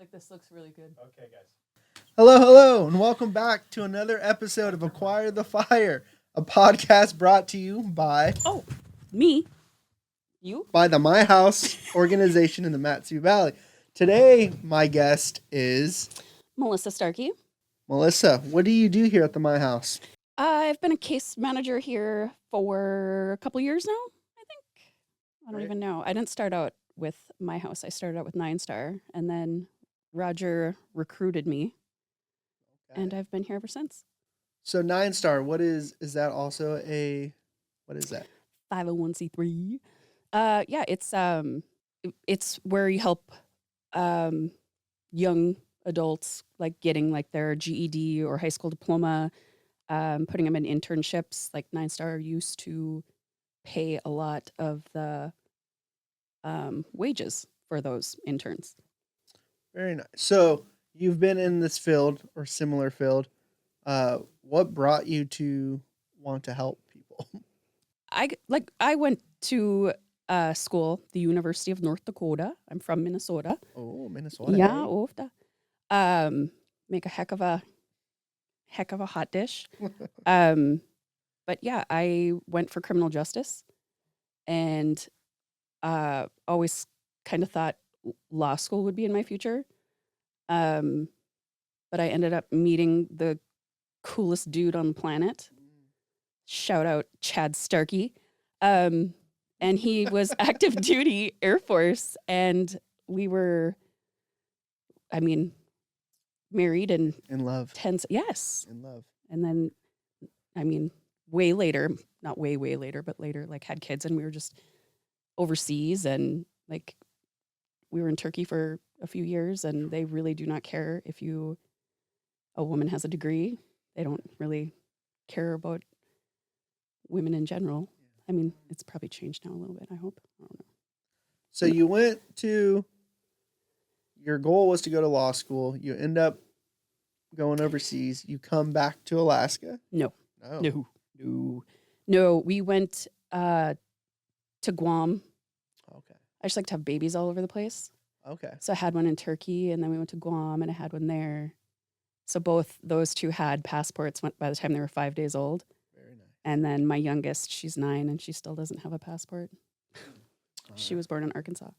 Like this looks really good. Okay, guys. Hello, and welcome back to another episode of Acquire the Fire, a podcast brought to you by Oh, me? You? the My House organization in the Matsu Valley. Today, my guest is Melissa Starkey. Melissa. What do you do here at the My House? I've been a case manager here for a couple years now, I think. I don't Right. even know. I didn't start out with my house. I started out with 9 Star, and then Roger recruited me, and I've been here ever since. So 9 Star, what is that also what is that? 501c3. Yeah, it's where you help young adults like getting like their GED or high school diploma, putting them in internships. Like 9 Star used to pay a lot of the wages for those interns. Very nice. So you've been in this field or similar field. What brought you to want to help people? I went to school, the University of North Dakota. I'm from Minnesota. Oh, Minnesota. Yeah, eh? ofta. Make a heck of a hot dish. But yeah, I went for criminal justice, and always kind of thought law school would be in my future. But I ended up meeting the coolest dude on the planet. Shout out Chad Starkey. And he was active duty Air Force, and we were, married and In love. yes. In love. And then, way later, not way later, but later, like had kids, and we were just overseas, and like we were in Turkey for a few years, and they really do not care if a woman has a degree. They don't really care about women in general. I mean, it's probably changed now a little bit, I hope. I don't know. So your goal was to go to law school. You end up going overseas. You come back to Alaska. No. No. No, we went to Guam. Okay. I just like to have babies all over the place. Okay. So I had one in Turkey, and then we went to Guam, and I had one there. So both those two had passports by the time they were 5 days old. Very nice. And then my youngest, she's 9, and she still doesn't have a passport. She was born in Arkansas.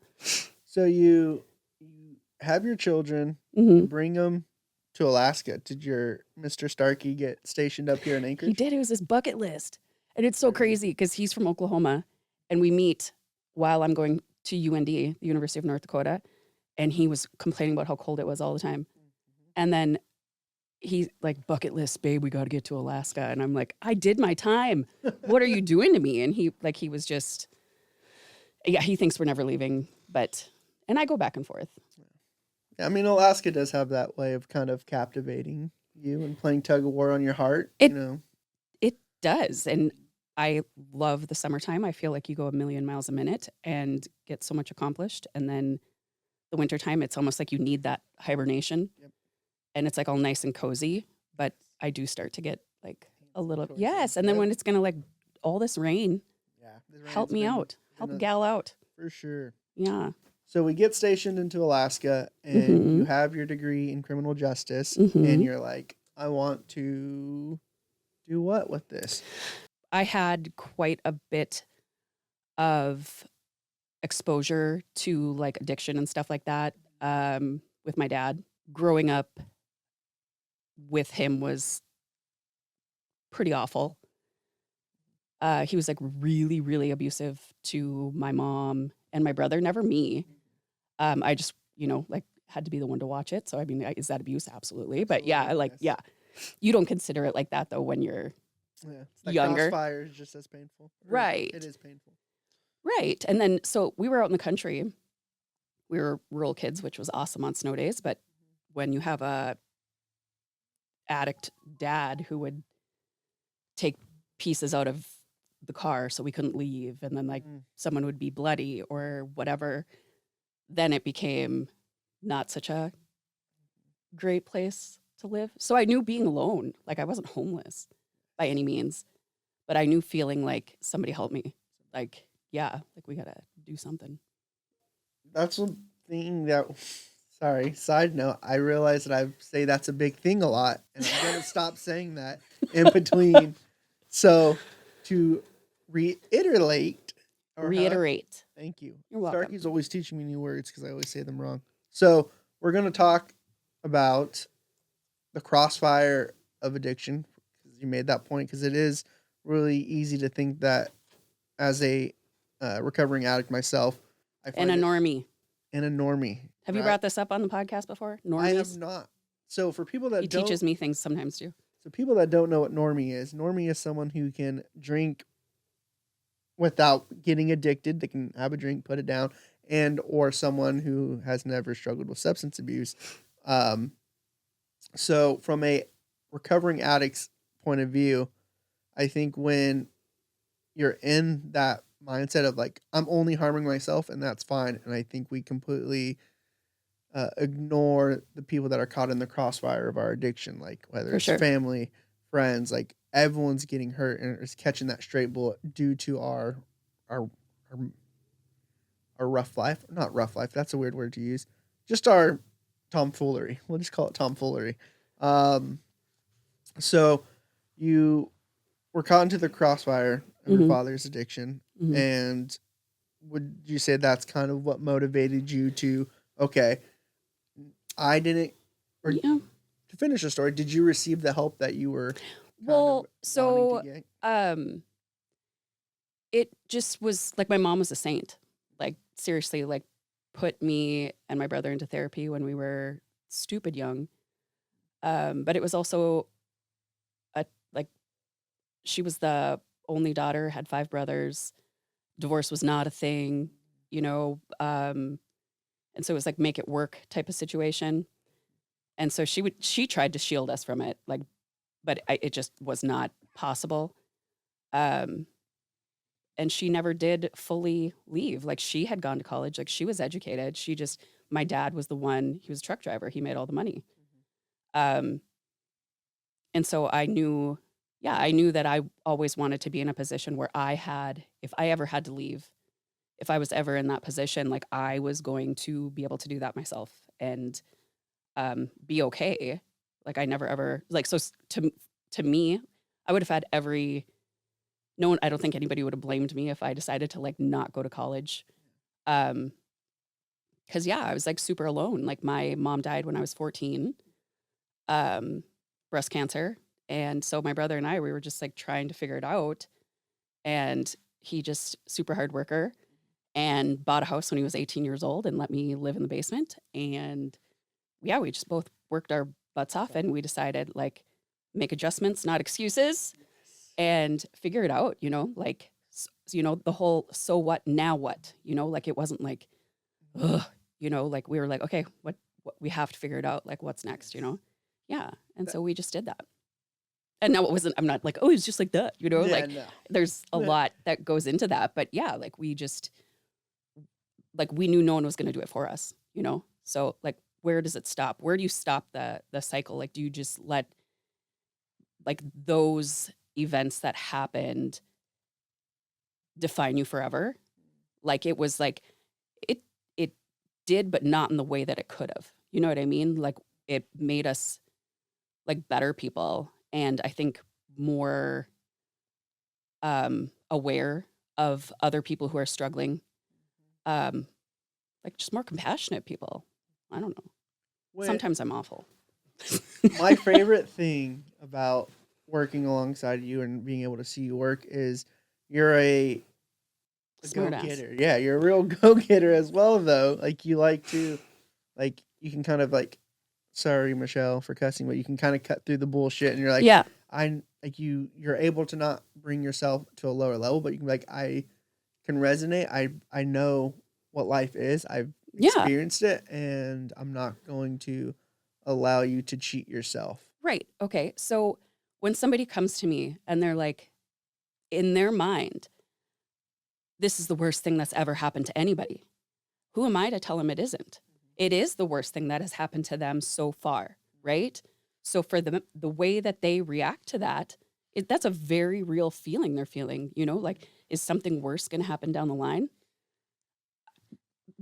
So you have your children, Mm-hmm. bring them to Alaska. Did your Mr. Starkey get stationed up here in Anchorage? He did. It was his bucket list. And it's so crazy because he's from Oklahoma, and we meet while I'm going to UND, the University of North Dakota, and he was complaining about how cold it was all the time. And then he's like, bucket list, babe, we got to get to Alaska. And I'm like, I did my time. What are you doing to me? And he was just, yeah, he thinks we're never leaving, and I go back and forth. I mean, Alaska does have that way of kind of captivating you and playing tug of war on your heart. It does. And I love the summertime. I feel like you go a million miles a minute and get so much accomplished. And then the wintertime, it's almost like you need that hibernation. Yep. And it's like all nice and cozy. But I do start to get like a little, Cozy. yes. And then Yep. when it's going to like all this rain, Yeah, help me out. Help a gal out. For sure. Yeah. So we get stationed into Alaska, and Mhm. you have your degree in criminal justice, Mhm. and you're like, I want to do what with this? I had quite a bit of exposure to like addiction and stuff like that with my dad. Growing up with him was pretty awful. He was like really, really abusive to my mom and my brother, never me. I just, like had to be the one to watch it. So, I mean, is that abuse? Absolutely. But yeah, Absolutely, yes. you don't consider it like that though when you're Yeah, it's that younger. crossfire is just as painful. Right. It is painful. Right. And then, so we were out in the country. We were rural kids, which was awesome on snow days. But when you have a addict dad who would take pieces out of the car so we couldn't leave, and then like someone would be bloody or whatever, then it became not such a great place to live. So I knew being alone, like I wasn't homeless by any means, but I knew feeling like somebody help me. Like, yeah, like we got to do something. That's one thing that Sorry. Side note, I realize that I say that's a big thing a lot, and I'm gonna stop saying that in between. So to reiterate, or how? Reiterate. Thank you. You're welcome. Starkey's always teaching me new words because I always say them wrong. So we're gonna talk about the crossfire of addiction, because you made that point, because it is really easy to think that as a recovering addict myself, I And a find it normie. and a normie. Have you right? brought this up on the podcast before? I have Normies? not. So for people He that don't, teaches me things sometimes too. so people that don't know what normie is someone who can drink without getting addicted. They can have a drink, put it down, and or someone who has never struggled with substance abuse. Um, so from a recovering addict's point of view, I think when you're in that mindset of like, I'm only harming myself and that's fine, and I think we completely ignore the people that are caught in the crossfire of our addiction, like whether For it's sure. family, friends, like everyone's getting hurt and is catching that straight bullet due to our our, our rough life. Not rough life, that's a weird word to use. Just our tomfoolery. We'll just call it tomfoolery. Um, so you were caught into the crossfire of your Mhm. father's addiction, Mhm. and would you say that's kind of what motivated you to, okay, I didn't, or Yeah. to finish the story, did you receive the help that you were kind Well, of wanting to so get? it just was like my mom was a saint. Like seriously, like put me and my brother into therapy when we were stupid young. But it was also a like she was the only daughter, had 5 brothers. Divorce was not a thing, you know. And so it was like make it work type of situation. And so she tried to shield us from it, like, but it just was not possible. Um, and she never did fully leave. Like she had gone to college, like she was educated. My dad was the one, he was a truck driver. He made all the money. Um, and so I knew that I always wanted to be in a position where if I ever had to leave, if I was ever in that position, like I was going to be able to do that myself and be okay. Like I never ever like to me, I would have had every no one. I don't think anybody would have blamed me if I decided to like not go to college. Um, because yeah, I was like super alone. Like my mom died when I was 14, um, breast cancer, and so my brother and I we were just like trying to figure it out. And he just super hard worker and bought a house when he was 18 years old and let me live in the basement. And yeah, we just both worked our butts off and we decided like make adjustments, not excuses, and figure it out, like, the whole so what, now what, like it wasn't like, ugh, like we were like, okay, what we have to figure it out, like what's next. Yeah. And That- so we just did that. And now it wasn't, I'm not like, oh, it's just like that, Yeah, like no. there's a Yeah. lot that goes into that. But yeah, like we just, like we knew no one was going to do it for us. So like, where does it stop? Where do you stop the cycle? Like, do you just let like those events that happened define you forever? Like it was like it it did, but not in the way that it could have. You know what I mean? Like it made us like better people, and I think more aware of other people who are struggling. Um, like just more compassionate people. I don't know. When Sometimes I'm awful. my favorite thing about working alongside you and being able to see you work is you're a go Smart ass. getter. Yeah, you're a real go getter as well, though. Like you like to, like you can kind of like, sorry Michelle for cussing, but you can kind of cut through the bullshit, and you're like, Yeah. I like you're able to not bring yourself to a lower level, but you can be like, I can resonate. I know what life is. I've Yeah. experienced it, and I'm not going to allow you to cheat yourself. Right. Okay. So when somebody comes to me and they're like, in their mind, this is the worst thing that's ever happened to anybody. Who am I to tell them it isn't? It is the worst thing that has happened to them so far, right? So for them, the way that they react to that, that's a very real feeling they're feeling, like, is something worse going to happen down the line?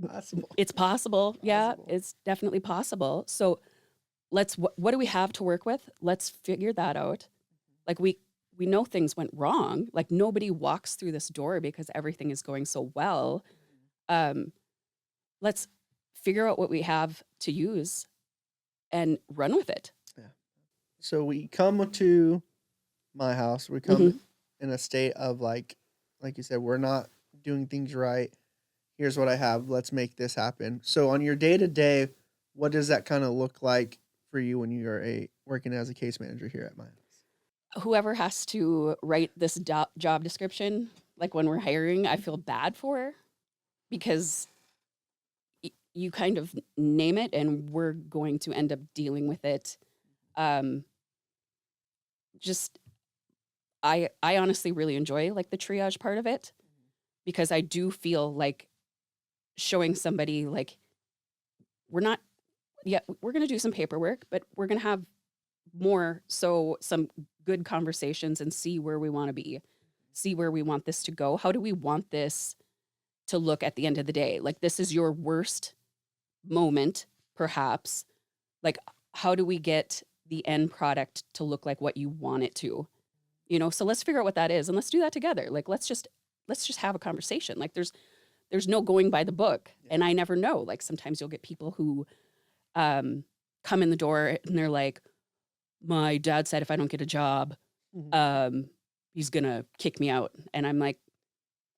Possible. It's possible. Yeah, Possible. it's definitely possible. So what do we have to work with? Let's figure that out. Like we know things went wrong. Like nobody walks through this door because everything is going so well. Um, let's figure out what we have to use and run with it. Yeah. So we come to my house. We come Mhm. in a state of like you said, we're not doing things right. Here's what I have. Let's make this happen. So on your day to day, what does that kind of look like for you when you're working as a case manager here at my house? Whoever has to write this job description, like when we're hiring, I feel bad for because you kind of name it and we're going to end up dealing with it. Um, just I honestly really enjoy like the triage part of it because I do feel like showing somebody like we're not yeah, we're going to do some paperwork, but we're going to have some good conversations and see where we want to be, see where we want this to go. How do we want this to look at the end of the day? Like this is your worst moment, perhaps. Like how do we get the end product to look like what you want it to? So let's figure out what that is and let's do that together. Like let's just have a conversation. Like there's no going by the book. Yeah. And I never know. Like sometimes you'll get people who come in the door and they're like, my dad said if I don't get a job, Mhm. he's gonna kick me out. And I'm like,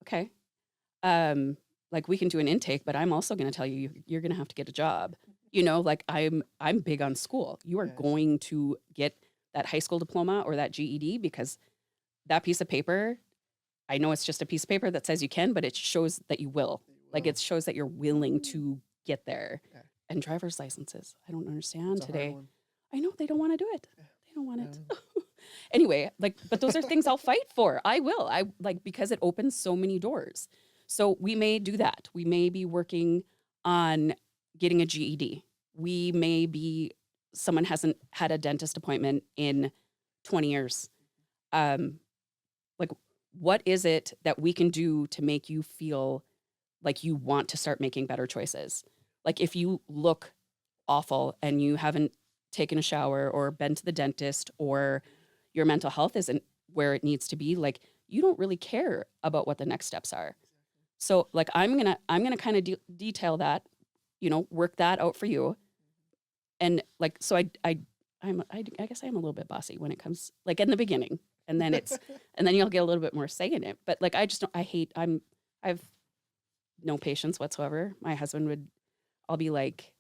okay. Like we can do an intake, but I'm also gonna tell you you're gonna have to get a job. Like I'm big on school. You are Yes. going to get that high school diploma or that GED because that piece of paper, I know it's just a piece of paper that says you can, but it shows that you will. You Like will. it shows that you're willing to get there. Yeah. And driver's licenses. I don't understand It's a hard today. one. I know they don't want to do it. Yeah. They don't want it. Yeah. Anyway, but those are things I'll fight for. I will. I like because it opens so many doors. So we may do that. We may be working on getting a GED. We may be someone hasn't had a dentist appointment in 20 years. Like what is it that we can do to make you feel like you want to start making better choices? Like if you look awful and you haven't taken a shower or been to the dentist or your mental health isn't where it needs to be, like you don't really care about what the next steps are. So like I'm gonna kind of detail that, work that out for you, and like so I guess I am a little bit bossy when it comes like in the beginning, and then and then you'll get a little bit more say in it. But like I just don't I hate I've no patience whatsoever. My husband would I'll be like,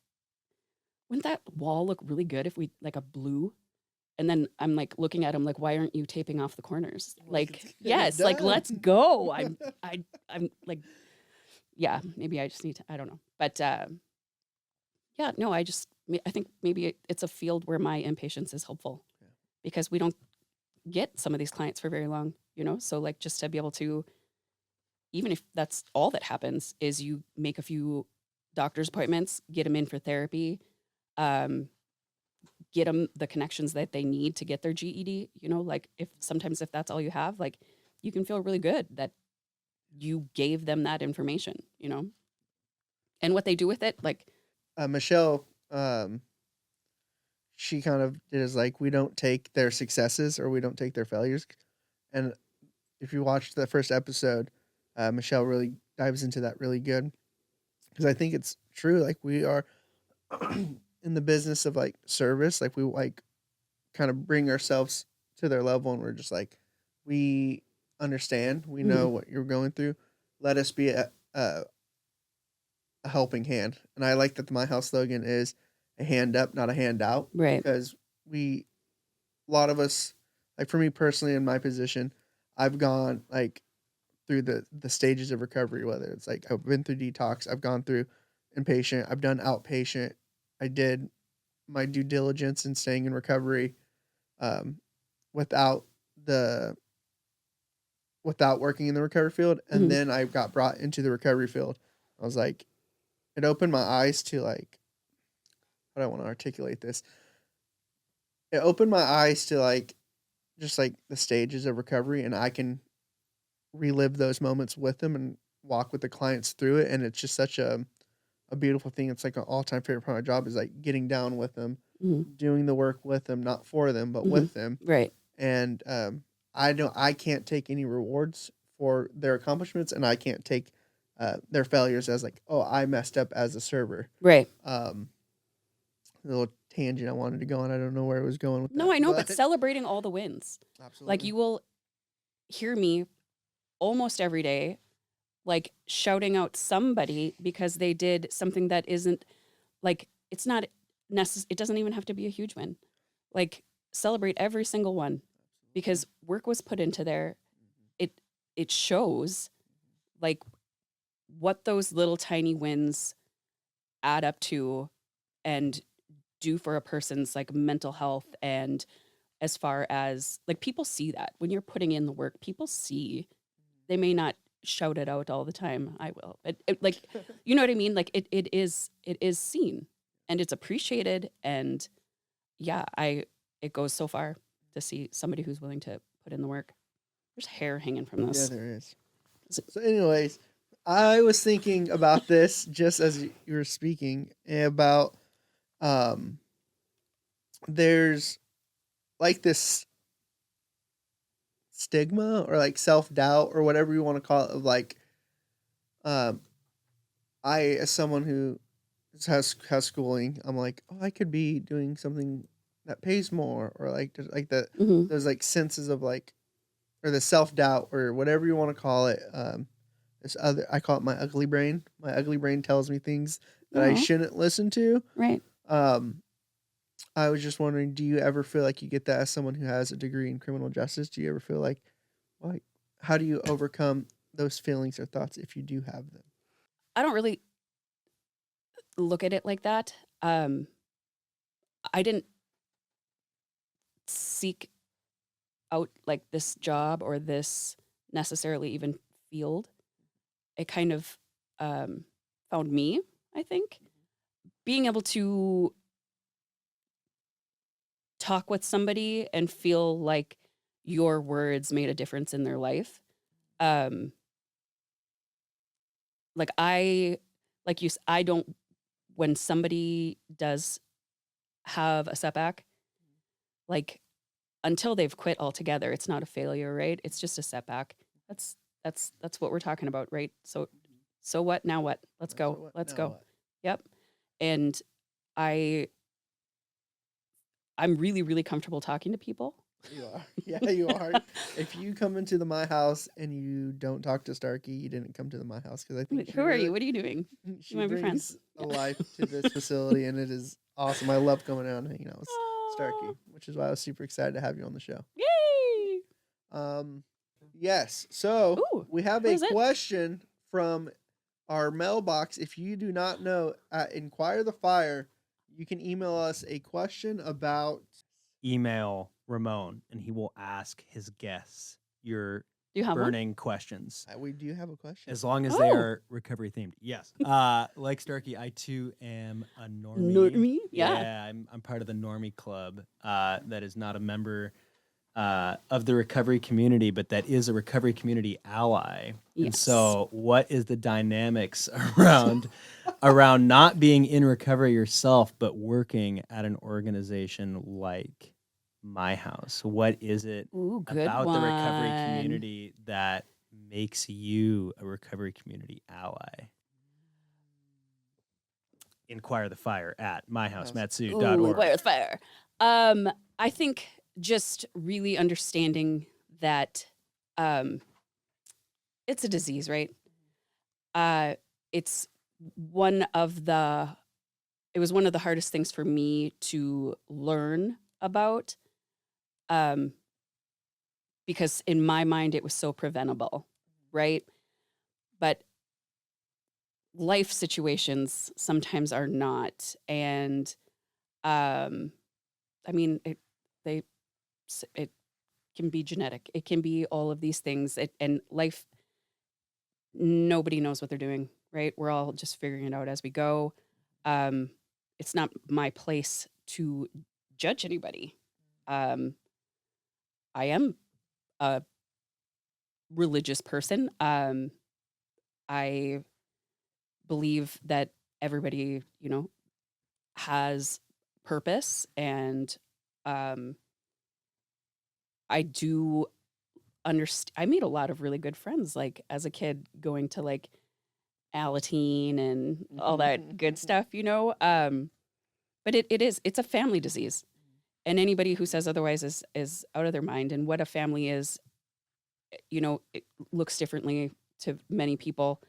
wouldn't that wall look really good if we like a blue? And then I'm like looking at him like, why aren't you taping off the corners? Once Like, it's get it yes, like let's done. go. I'm like, yeah, maybe I just need to, I don't know. But yeah, no, I think maybe it's a field where my impatience is helpful Yeah. because we don't get some of these clients for very long, So like just to be able to, even if that's all that happens, is you make a few doctor's appointments, get them in for therapy, um, get them the connections that they need to get their GED, like if that's all you have, like you can feel really good that you gave them that information. And what they do with it, like, Michelle, she kind of is like, we don't take their successes or we don't take their failures. And if you watched the first episode, Michelle really dives into that really good because I think it's true. Like we are in the business of like service, like we like kind of bring ourselves to their level, and we're just like, we understand, we mhm, know what you're going through. Let us be a helping hand. And I like that my house slogan is a hand up, not a handout, right. because a lot of us, like for me personally in my position, I've gone like through the stages of recovery, whether it's like I've been through detox, I've gone through inpatient, I've done outpatient, I did my due diligence in staying in recovery, um, without the without working in the recovery field, and Mhm, then I got brought into the recovery field. I was like, it opened my eyes to like, how do I want to articulate this? It opened my eyes to like just like the stages of recovery, and I can relive those moments with them and walk with the clients through it, and it's just such a a beautiful thing. It's like an all-time favorite part of my job is like getting down with them, Mhm. doing the work with them, not for them, but Mhm. with them. Right. And I can't take any rewards for their accomplishments, and I can't take their failures as like, oh, I messed up as a server. Right. A little tangent I wanted to go on. I don't know where it was going with No, that, I know, but but celebrating all the wins. Like absolutely. you will hear me almost every day, like shouting out somebody because they did something that isn't like it's not it doesn't even have to be a huge win. Like celebrate every single one because work was put into there. It it shows like what those little tiny wins add up to and do for a person's like mental health and as far as like people see that when you're putting in the work, people see. They may not shout it out all the time. I will, but like, you know what I mean? Like it is seen and it's appreciated. And yeah, it goes so far to see somebody who's willing to put in the work. There's hair hanging from Yeah, this. there is. So, anyways, I was thinking about this just as you were speaking about um, there's like this stigma or like self doubt or whatever you want to call it of like um, I as someone who has schooling, I'm like, oh, I could be doing something that pays more or like the Hmm. those like senses of like or the self doubt or whatever you want to call it. This other I call it my ugly brain. My ugly brain tells me things that I Oh, shouldn't listen to. right. Um, I was just wondering, do you ever feel like you get that as someone who has a degree in criminal justice? Do you ever feel like how do you overcome those feelings or thoughts if you do have them? I don't really look at it like that. I didn't seek out like this job or this necessarily even field. It kind of found me, I think. Being able to talk with somebody and feel like your words made a difference in their life. Um, like I, like I don't, when somebody does have a setback, like until they've quit altogether, it's not a failure, right? It's just a setback. That's that's what we're talking about, right? So what? Now what? Let's So go. what? Let's Now go. what? Yep. And I I'm really really comfortable talking to people. You are. Yeah, you are. If you come into the my house and you don't talk to Starkey, you didn't come to the my house because I think she Who are really you? What are you doing? You she want to be friends? brings a Yeah. life to this facility and it is awesome. I love coming out and hanging out with Starkey, Oh, which is why I was super excited to have you on the show. yay! Um, yes. So Ooh, we have what a is it? question from our mailbox. If you do not know, at Inquire the Fire, you can email us a question about. Email Ramon and he will ask his guests your Do you have one? burning questions We do have a question. as long as they Oh. are recovery themed. Yes. Like Starkey, I too am a normie. Normie? Yeah. Yeah, I'm part of the normie club that is not a member of the recovery community, but that is a recovery community ally. And Yes. so what is the dynamics around not being in recovery yourself, but working at an organization like My House? What is it Ooh, good about the recovery one. community that makes you a recovery community ally? Inquire the Fire at myhousematsu.org. Ooh, Inquire with Fire. I think just really understanding that it's a disease, right? It's one of the it was one of the hardest things for me to learn about because in my mind it was so preventable, right? But life situations sometimes are not, and I mean they it can be genetic, it can be all of these things, and life, nobody knows what they're doing, right? We're all just figuring it out as we go. um it's not my place to judge anybody. um I am a religious person. I believe that everybody, has purpose. And I do understand. I made a lot of really good friends, like as a kid, going to like Alateen and all that good stuff, but it's a family disease. And anybody who says otherwise is out of their mind. And what a family is, it looks differently to many people.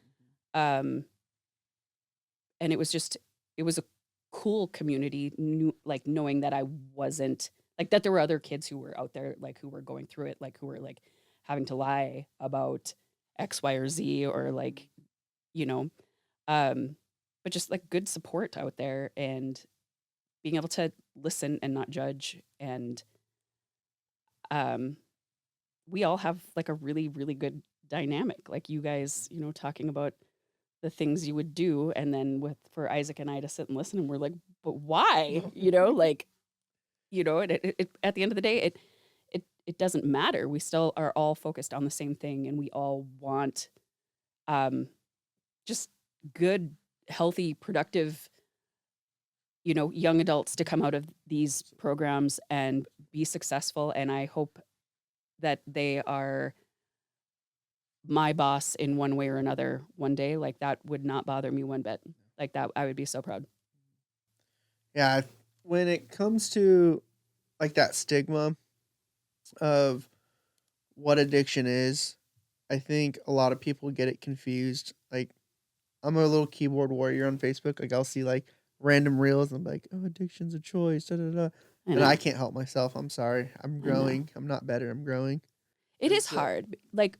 Um, and it was a cool community, like knowing that I wasn't like that there were other kids who were out there, like who were going through it, like who were like having to lie about X, Y, or Z, or like, you know, but just like good support out there and being able to listen and not judge. And um, we all have like a really, really good dynamic. Like you guys, talking about the things you would do, and then for Isaac and I to sit and listen, and we're like, but why? Like, at the end of the day, it doesn't matter. We still are all focused on the same thing, and we all want just good, healthy, productive, young adults to come out of these programs and be successful. And I hope that they are my boss in one way or another one day. Like that would not bother me one bit. Like that, I would be so proud. Yeah, when it comes to like that stigma of what addiction is, I think a lot of people get it confused. Like, I'm a little keyboard warrior on Facebook. Like, I'll see like random reels and I'm like, oh, addiction's a choice. Da, da, da. And I can't help myself. I'm sorry. I'm growing. I'm not better. I'm growing. It is hard. Like,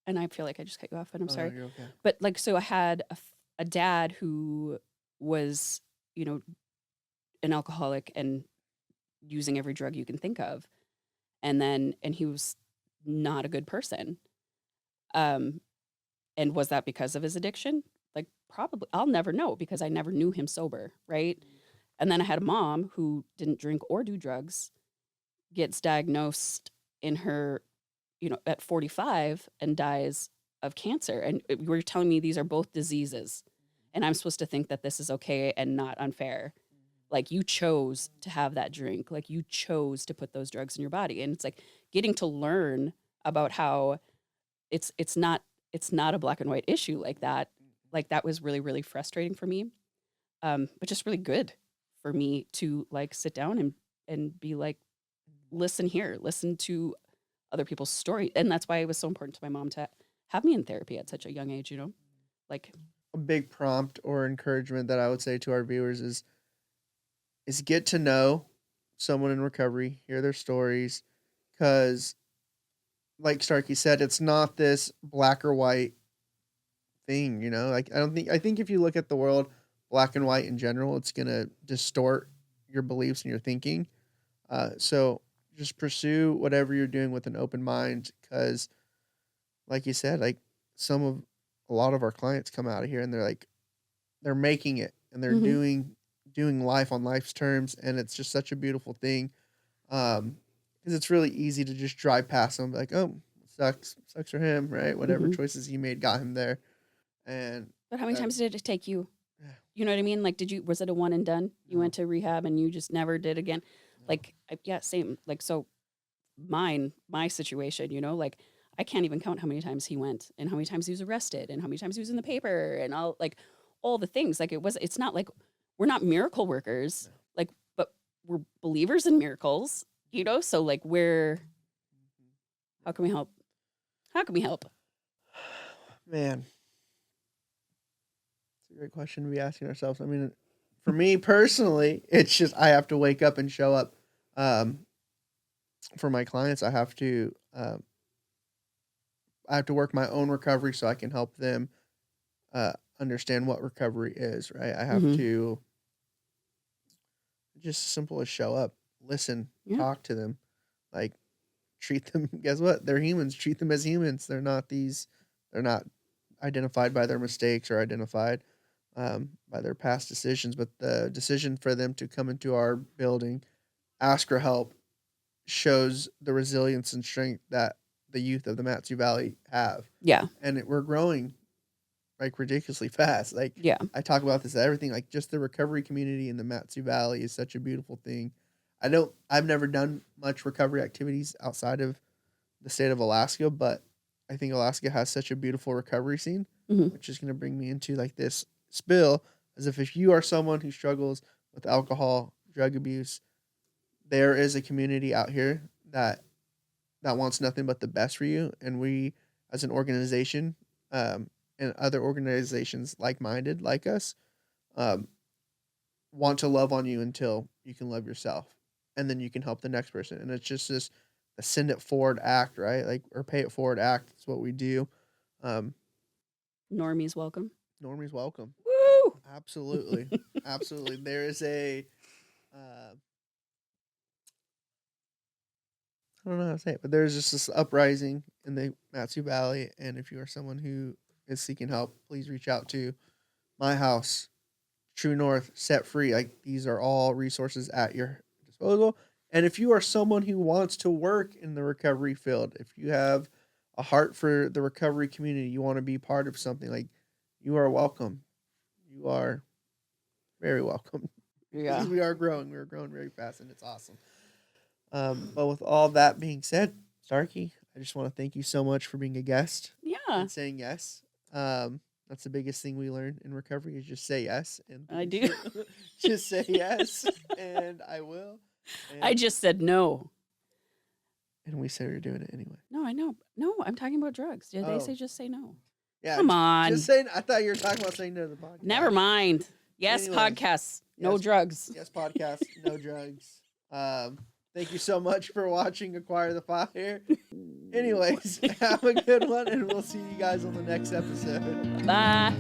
and I feel like I just cut you off, and I'm sorry. No, you're okay. But like, so I had a dad who was, an alcoholic and using every drug you can think of. And he was not a good person. And was that because of his addiction? Like, probably. I'll never know because I never knew him sober, right? And then I had a mom who didn't drink or do drugs, gets diagnosed in her, at 45 and dies of cancer. And you were telling me these are both diseases, and I'm supposed to think that this is okay and not unfair. Like, you chose to have that drink. Like, you chose to put those drugs in your body. And it's like getting to learn about how it's not a black and white issue like that. Like, that was really, really frustrating for me. But just really good for me to like sit down and be like, listen to other people's story. And that's why it was so important to my mom to have me in therapy at such a young age, like a big prompt or encouragement that I would say to our viewers is get to know someone in recovery, hear their stories, because like Starkey said, it's not this black or white thing, Like, I think if you look at the world black and white in general, it's gonna distort your beliefs and your thinking. So just pursue whatever you're doing with an open mind, because like you said, like a lot of our clients come out of here and they're making it, and they're doing life on life's terms, and it's just such a beautiful thing. Because it's really easy to just drive past them and be like, oh, sucks for him, right? Whatever choices he made got him there. But how many times did it take you? Yeah. You know what I mean? Like, was it a one and done? You went to rehab and you just never did again? Like, yeah, same. Like, so my situation, like, I can't even count how many times he went and how many times he was arrested and how many times he was in the paper and all the things. Like, it's not like we're not miracle workers, like, but we're believers in miracles, So like, how can we help? How can we help? Man, it's a great question to be asking ourselves. I mean, for me personally, it's just I have to wake up and show up. For my clients, I have to work my own recovery so I can help them understand what recovery is. Right? I have to just as simple as show up, listen, talk to them, like treat them. Guess what? They're humans. Treat them as humans. They're not identified by their mistakes or identified by their past decisions, but the decision for them to come into our building, ask for help, shows the resilience and strength that the youth of the Matsu Valley have. Yeah. And we're growing like ridiculously fast. Like Yeah. I talk about this everything, like just the recovery community in the Matsu Valley is such a beautiful thing. I've never done much recovery activities outside of the state of Alaska, but I think Alaska has such a beautiful recovery scene, Mhm. which is going to bring me into like this spill as if you are someone who struggles with alcohol, drug abuse, there is a community out here that wants nothing but the best for you. And we, as an organization, and other organizations like-minded like us, um, want to love on you until you can love yourself, and then you can help the next person. And it's just this a send it forward act, right? Like, or pay it forward act. That's what we do. Um, Normies welcome. Normie's welcome. Woo! Absolutely, absolutely. There is a I don't know how to say it, but there's just this uprising in the Matsu Valley, and if you are someone who is seeking help, please reach out to my house, True North, Set Free. Like, these are all resources at your disposal. And if you are someone who wants to work in the recovery field, if you have a heart for the recovery community, you want to be part of something, like, you are welcome. You are very welcome. Yeah. Because we are growing. We're growing very fast, and it's awesome. But with all that being said, Starkey, I just want to thank you so much for being a guest Yeah. and saying yes. That's the biggest thing we learn in recovery is just say yes. And I do. just say yes, and I will. And, I just said no. and we said we were doing it anyway. No, I know. No, I'm talking about drugs. Did they Oh. say just say no? Yeah, Come on. Just saying. I thought you were talking about saying no to the podcast. Never mind. Yes, Anyway. podcasts. No Yes. drugs. Yes, podcast, no drugs. Thank you so much for watching Acquire the Fire. Anyways, have a good one, and we'll see you guys on the next episode. Bye.